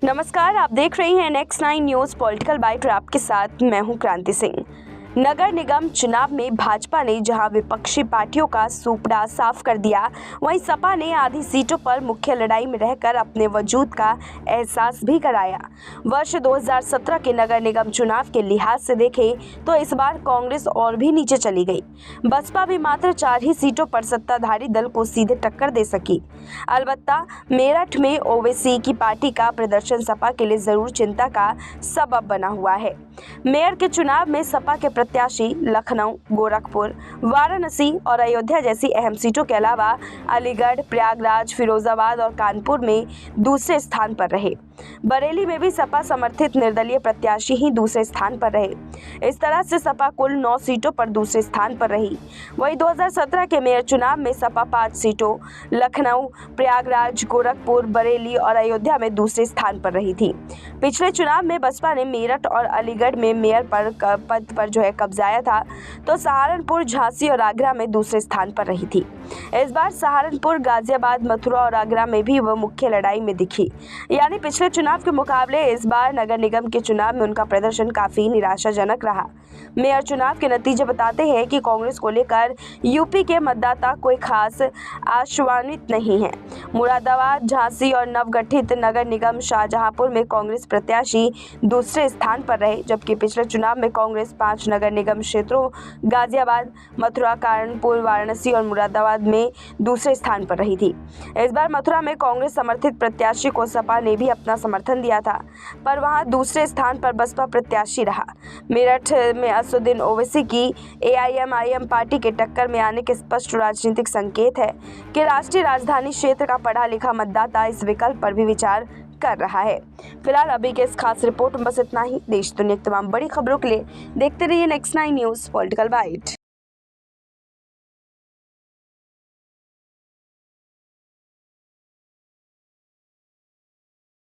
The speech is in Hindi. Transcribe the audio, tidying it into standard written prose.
नमस्कार, आप देख रहे हैं नेक्स्ट 9 न्यूज़ पॉलिटिकल बाइट और आपके साथ मैं हूं क्रांति सिंह। नगर निगम चुनाव में भाजपा ने जहां विपक्षी पार्टियों का सूपड़ा साफ कर दिया, वहीं सपा ने आधी सीटों पर मुख्य लड़ाई में रहकर अपने वजूद का एहसास भी कराया। वर्ष 2017 के नगर निगम चुनाव के लिहाज से देखें तो इस बार कांग्रेस और भी नीचे चली गई। बसपा भी मात्र 4 ही सीटों पर सत्ताधारी दल को सीधे टक्कर दे सकी। अलबत्ता मेरठ में ओवैसी की पार्टी का प्रदर्शन सपा के लिए जरूर चिंता का सबब बना हुआ है। मेयर के चुनाव में सपा के प्रत्याशी लखनऊ, गोरखपुर, वाराणसी और अयोध्या जैसी अहम सीटों के अलावा अलीगढ़, प्रयागराज, फिरोजाबाद और कानपुर में दूसरे स्थान पर रहे। बरेली में भी सपा समर्थित निर्दलीय प्रत्याशी ही दूसरे स्थान पर रहे। इस तरह से सपा कुल 9 सीटों पर दूसरे स्थान पर रही। वहीं 2017 के मेयर चुनाव में सपा 5 सीटों लखनऊ, प्रयागराज, गोरखपुर, बरेली और अयोध्या में दूसरे स्थान पर रही थी। पिछले चुनाव में बसपा ने मेरठ और अलीगढ़ में मेयर पद पर कब्जाया था, तो सहारनपुर, झांसी और आगरा में दूसरे स्थान पर रही थी। इस बार सहारनपुर, गाजियाबाद, मथुरा और आगरा में भी वह मुख्य लड़ाई में दिखी। यानी पिछले चुनाव के मुकाबले इस बार नगर निगम के चुनाव में उनका प्रदर्शन काफी निराशाजनक रहा। मेयर चुनाव के नतीजे बताते हैं कि कांग्रेस को लेकर यूपी के मतदाता कोई खास आशान्वित नहीं है। मुरादाबाद, झांसी और नवगठित नगर निगम शाहजहांपुर में कांग्रेस प्रत्याशी दूसरे स्थान पर रहे, जबकि पिछले चुनाव में कांग्रेस 5 नगर निगम क्षेत्रों गाजियाबाद, मथुरा, कानपुर, वाराणसी और मुरादाबाद में दूसरे स्थान पर रही थी। इस बार मथुरा में कांग्रेस समर्थित प्रत्याशी को सपा ने भी अपना समर्थन दिया था, पर वहां दूसरे स्थान पर बसपा प्रत्याशी रहा। मेरठ में असदुद्दीन ओवैसी की एआईएमआईएम पार्टी के टक्कर में आने के स्पष्ट राजनीतिक संकेत है कि राष्ट्रीय राजधानी क्षेत्र का पढ़ा लिखा मतदाता इस विकल्प पर भी विचार कर रहा है। फिलहाल अभी के इस खास रिपोर्ट में बस इतना ही। देश दुनिया की तमाम बड़ी खबरों के लिए देखते रहिए नेक्स्ट 9 न्यूज़ पॉलिटिकल बाइट।